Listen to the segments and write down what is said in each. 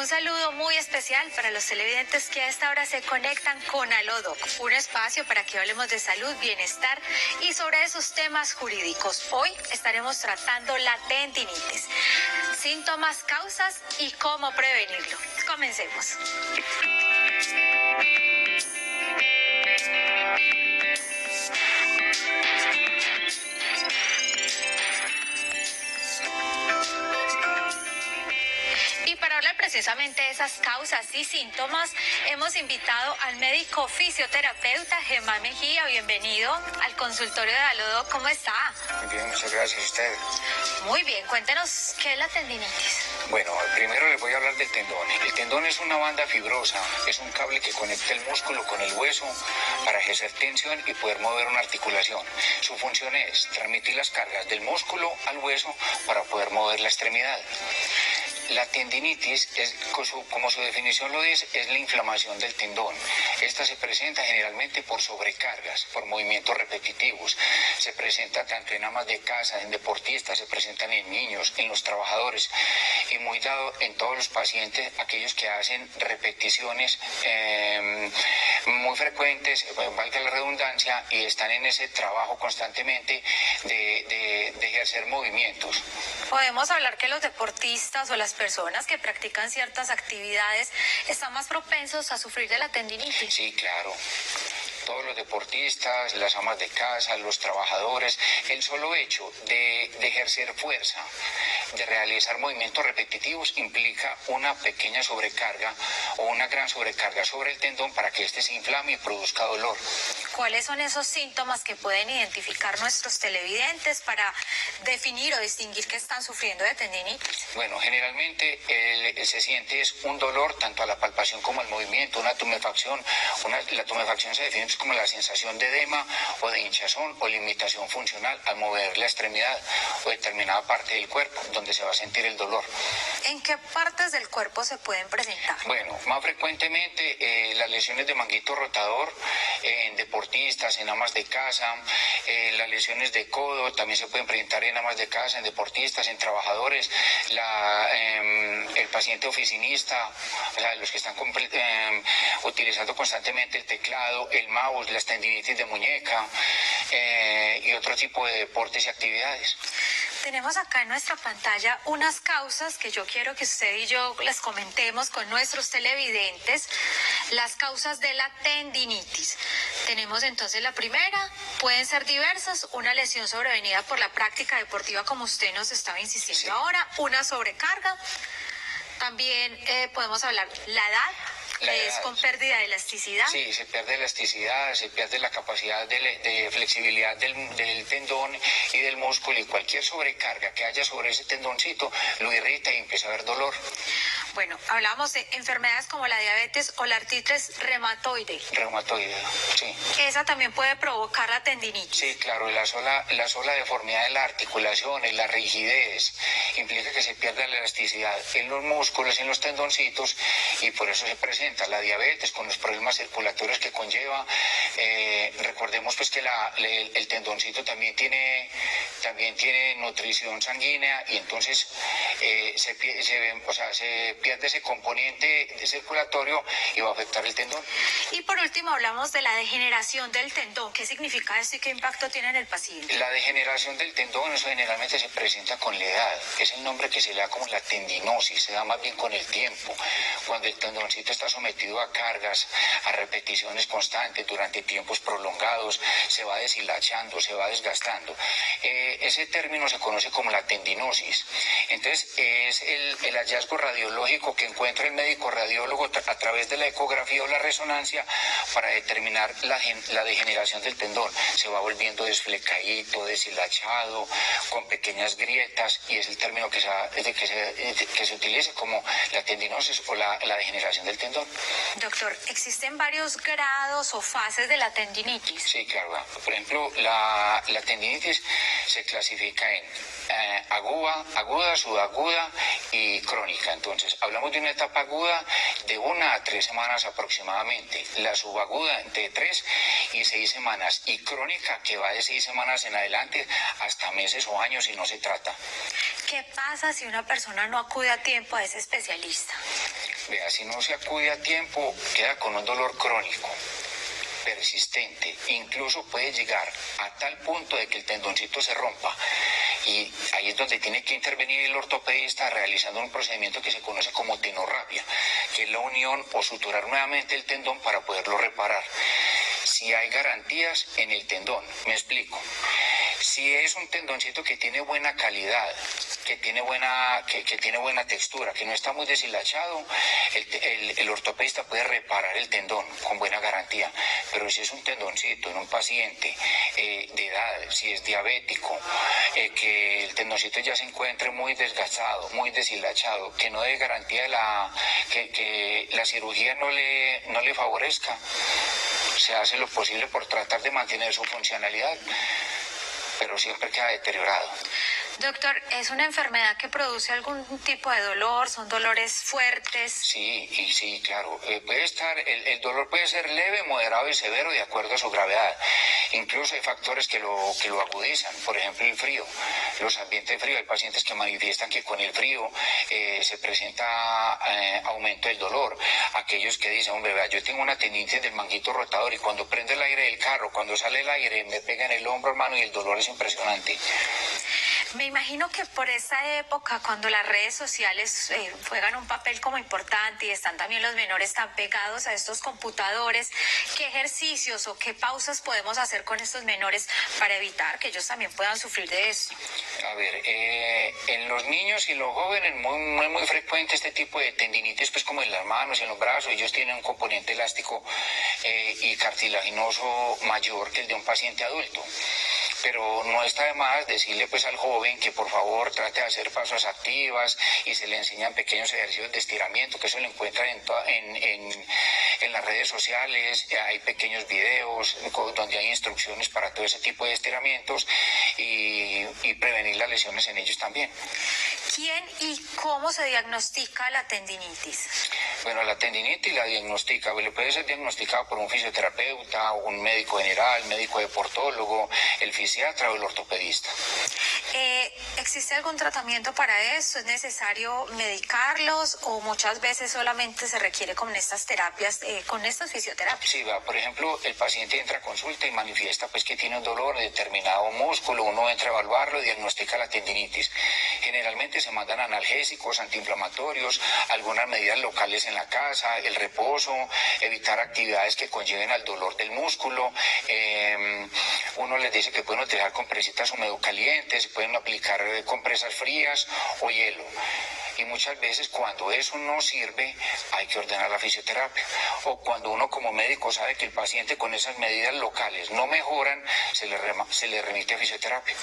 Un saludo muy especial para los televidentes que a esta hora se conectan con Alodoc, un espacio para que hablemos de salud, bienestar y sobre esos temas jurídicos. Hoy estaremos tratando la tendinitis, síntomas, causas y cómo prevenirlo. Comencemos. Y para hablar precisamente de esas causas y síntomas, hemos invitado al médico fisioterapeuta Germán Mejía. Bienvenido al consultorio de Alodoc. ¿Cómo está? Muy bien, muchas gracias a usted. Muy bien, cuéntenos qué es la tendinitis. Bueno, primero les voy a hablar del tendón. El tendón es una banda fibrosa, es un cable que conecta el músculo con el hueso para ejercer tensión y poder mover una articulación. Su función es transmitir las cargas del músculo al hueso para poder mover la extremidad. La tendinitis, como su definición lo dice, es la inflamación del tendón. Esta se presenta generalmente por sobrecargas, por movimientos repetitivos. Se presenta tanto en amas de casa, en deportistas, se presentan en niños, en los trabajadores y muy dado en todos los pacientes, aquellos que hacen repeticiones muy frecuentes, valga la redundancia, y están en ese trabajo constantemente de ejercer movimientos. Podemos hablar que los deportistas o las personas que practican ciertas actividades están más propensos a sufrir de la tendinitis. Sí, claro. Todos los deportistas, las amas de casa, los trabajadores, el solo hecho de ejercer fuerza, de realizar movimientos repetitivos implica una pequeña sobrecarga o una gran sobrecarga sobre el tendón para que éste se inflame y produzca dolor. ¿Cuáles son esos síntomas que pueden identificar nuestros televidentes para definir o distinguir que están sufriendo de tendinitis? Bueno, generalmente se siente es un dolor tanto a la palpación como al movimiento, una tumefacción. La tumefacción se define como la sensación de edema o de hinchazón o limitación funcional al mover la extremidad o determinada parte del cuerpo donde se va a sentir el dolor. ¿En qué partes del cuerpo se pueden presentar? Bueno, más frecuentemente las lesiones de manguito rotador en deportistas, en amas de casa, las lesiones de codo también se pueden presentar en amas de casa, en deportistas, en trabajadores, el paciente oficinista, o sea, los que están utilizando constantemente el teclado, el mouse, las tendinitis de muñeca y otro tipo de deportes y actividades. Tenemos acá en nuestra pantalla unas causas que yo quiero que usted y yo las comentemos con nuestros televidentes, las causas de la tendinitis. Tenemos entonces la primera, pueden ser diversas, una lesión sobrevenida por la práctica deportiva como usted nos estaba insistiendo Sí. ahora, una sobrecarga, también podemos hablar la edad, que es con pérdida de elasticidad. Sí, se pierde elasticidad, se pierde la capacidad de flexibilidad del tendón y del músculo, y cualquier sobrecarga que haya sobre ese tendoncito lo irrita y empieza a haber dolor. Bueno, hablamos de enfermedades como la diabetes o la artritis reumatoide. Reumatoide, sí. Esa también puede provocar la tendinitis. Sí, claro, la sola deformidad de la articulación, la rigidez, implica que se pierda la elasticidad en los músculos, en los tendoncitos, y por eso se presenta la diabetes con los problemas circulatorios que conlleva. Recordemos pues que el tendoncito también tiene nutrición sanguínea, y entonces se pierde ese componente circulatorio y va a afectar el tendón. Y por último hablamos de la degeneración del tendón. ¿Qué significa esto y qué impacto tiene en el paciente? La degeneración del tendón, eso generalmente se presenta con la edad. Es el nombre que se le da como la tendinosis, se da más bien con el tiempo. Cuando el tendoncito está sometido a cargas, a repeticiones constantes durante tiempos prolongados, se va deshilachando, se va desgastando. Ese término se conoce como la tendinosis. Entonces es el hallazgo radiológico que encuentra el médico radiólogo a través de la ecografía o la resonancia para determinar la degeneración del tendón. Se va volviendo desflecadito, deshilachado, con pequeñas grietas, y es el término que se utiliza como la tendinosis o la degeneración del tendón. Doctor, ¿existen varios grados o fases de la tendinitis? Sí, claro. Por ejemplo, la tendinitis se clasifica en aguda, subaguda y crónica. Entonces, hablamos de una etapa aguda de 1 a 3 semanas aproximadamente, la subaguda entre 3 y 6 semanas, y crónica que va de 6 semanas en adelante hasta meses o años si no se trata. ¿Qué pasa si una persona no acude a tiempo a ese especialista? Vea, si no se acude a tiempo, queda con un dolor crónico, persistente, incluso puede llegar a tal punto de que el tendoncito se rompa. Y ahí es donde tiene que intervenir el ortopedista realizando un procedimiento que se conoce como tenorrapia, que es la unión o suturar nuevamente el tendón para poderlo reparar. Si hay garantías en el tendón, me explico. Si es un tendoncito que tiene buena calidad, que tiene buena textura, que no está muy deshilachado, el ortopedista puede reparar el tendón con buena garantía. Pero si es un tendoncito en un paciente de edad, si es diabético, que el tendoncito ya se encuentre muy desgastado, muy deshilachado, que no dé garantía que la cirugía no le favorezca, se hace lo posible por tratar de mantener su funcionalidad, pero siempre queda deteriorado. Doctor, ¿es una enfermedad que produce algún tipo de dolor? ¿Son dolores fuertes? Sí, claro. Puede estar, el dolor puede ser leve, moderado y severo de acuerdo a su gravedad. Incluso hay factores que lo agudizan, por ejemplo el frío, los ambientes fríos. Hay pacientes que manifiestan que con el frío se presenta aumento del dolor. Aquellos que dicen, hombre, vea, yo tengo una tendinitis del manguito rotador y cuando prende el aire del carro, cuando sale el aire, me pega en el hombro, hermano, y el dolor es impresionante. Me imagino que por esa época, cuando las redes sociales juegan un papel como importante y están también los menores tan pegados a estos computadores, ¿qué ejercicios o qué pausas podemos hacer con estos menores para evitar que ellos también puedan sufrir de esto? A ver, en los niños y los jóvenes muy frecuente este tipo de tendinitis, pues como en las manos, en los brazos. Ellos tienen un componente elástico y cartilaginoso mayor que el de un paciente adulto. Pero no está de más decirle pues al joven que por favor trate de hacer pausas activas y se le enseñan pequeños ejercicios de estiramiento, que eso lo encuentran en las redes sociales. Hay pequeños videos donde hay instrucciones para todo ese tipo de estiramientos y prevenir las lesiones en ellos también. ¿Quién y cómo se diagnostica la tendinitis? Bueno, la tendinitis la diagnostica, puede ser diagnosticada por un fisioterapeuta, un médico general, médico deportólogo, el fisiatra o el ortopedista. ¿Existe algún tratamiento para eso? ¿Es necesario medicarlos o muchas veces solamente se requiere con estas terapias, con estas fisioterapias? Sí, por ejemplo, el paciente entra a consulta y manifiesta pues que tiene un dolor de determinado músculo, uno entra a evaluarlo y diagnostica la tendinitis. Generalmente se mandan analgésicos, antiinflamatorios, algunas medidas locales en la casa, el reposo, evitar actividades que conlleven al dolor del músculo. Uno les dice que pueden utilizar compresitas humedocalientes, pueden aplicar compresas frías o hielo. Y muchas veces cuando eso no sirve hay que ordenar la fisioterapia. O cuando uno como médico sabe que el paciente con esas medidas locales no mejoran, se le remite a fisioterapia.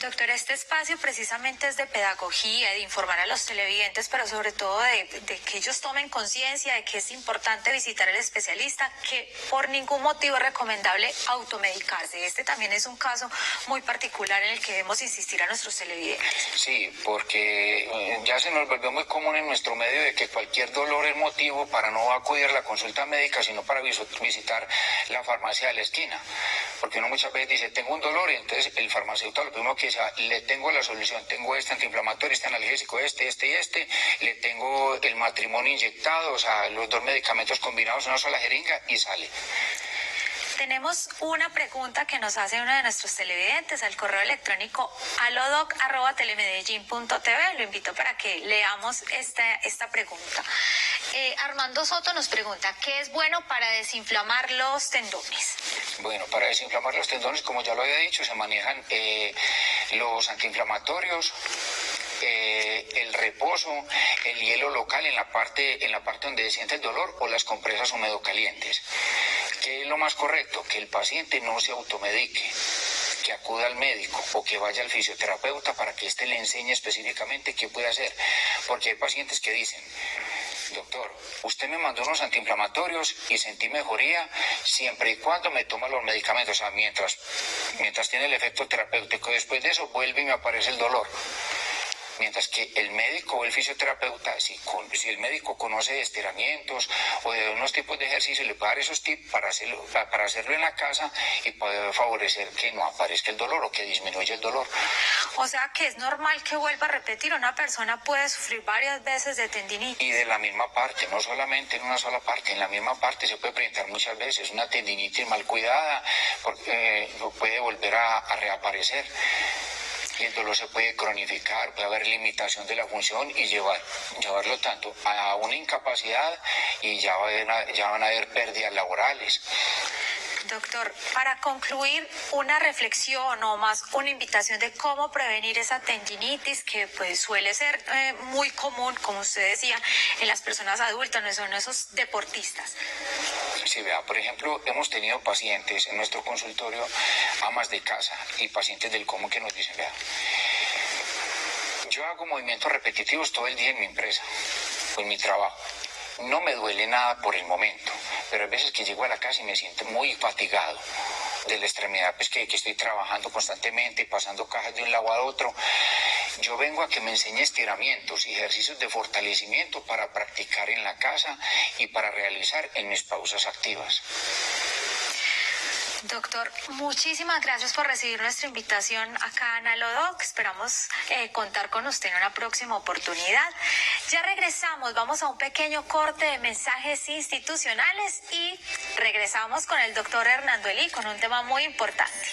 Doctor, este espacio precisamente es de pedagogía, de informar a los televidentes, pero sobre todo de que ellos tomen conciencia de que es importante visitar al especialista, que por ningún motivo es recomendable automedicarse. Este también es un caso muy particular en el que debemos insistir a nuestros televidentes. Sí, porque ya se nos volvió muy común en nuestro medio de que cualquier dolor es motivo para no acudir a la consulta médica, sino para visitar la farmacia de la esquina. Porque uno muchas veces dice, tengo un dolor, y entonces el farmacéutico lo primero que dice, le tengo la solución, tengo este antiinflamatorio, este analgésico, este y este, le tengo el matrimonio inyectado, o sea, los dos medicamentos combinados en una sola jeringa y sale. Tenemos una pregunta que nos hace uno de nuestros televidentes al correo electrónico alodoc@telemedellin.tv. Lo invito para que leamos esta pregunta. Armando Soto nos pregunta, ¿qué es bueno para desinflamar los tendones? Bueno, para desinflamar los tendones, como ya lo había dicho, se manejan los antiinflamatorios, el reposo, el hielo local en la parte donde se siente el dolor, o las compresas humedocalientes. ¿Qué es lo más correcto? Que el paciente no se automedique, que acuda al médico o que vaya al fisioterapeuta para que éste le enseñe específicamente qué puede hacer. Porque hay pacientes que dicen, doctor, usted me mandó unos antiinflamatorios y sentí mejoría siempre y cuando me toma los medicamentos, o sea, mientras tiene el efecto terapéutico. Después de eso vuelve y me aparece el dolor. Mientras que el médico o el fisioterapeuta, si el médico conoce de estiramientos o de unos tipos de ejercicios, le puede dar esos tips para hacerlo en la casa y poder favorecer que no aparezca el dolor o que disminuya el dolor. O sea que es normal que vuelva a repetir, una persona puede sufrir varias veces de tendinitis. Y de la misma parte, no solamente en una sola parte, en la misma parte se puede presentar muchas veces una tendinitis mal cuidada, porque puede volver a reaparecer. Y el dolor se puede cronificar, puede haber limitación de la función y llevarlo tanto a una incapacidad y ya van a haber pérdidas laborales. Doctor, para concluir, una reflexión o más una invitación de cómo prevenir esa tendinitis que pues suele ser muy común, como usted decía, en las personas adultas, no son esos deportistas. Sí, vea, por ejemplo, hemos tenido pacientes en nuestro consultorio, amas de casa y pacientes del común que nos dicen, vea, yo hago movimientos repetitivos todo el día en mi empresa, en mi trabajo. No me duele nada por el momento, pero hay veces que llego a la casa y me siento muy fatigado de la extremidad, pues que estoy trabajando constantemente, pasando cajas de un lado a otro. Yo vengo a que me enseñe estiramientos y ejercicios de fortalecimiento para practicar en la casa y para realizar en mis pausas activas. Doctor, muchísimas gracias por recibir nuestra invitación acá en Alodoc. Esperamos contar con usted en una próxima oportunidad. Ya regresamos, vamos a un pequeño corte de mensajes institucionales y regresamos con el doctor Hernando Elí con un tema muy importante.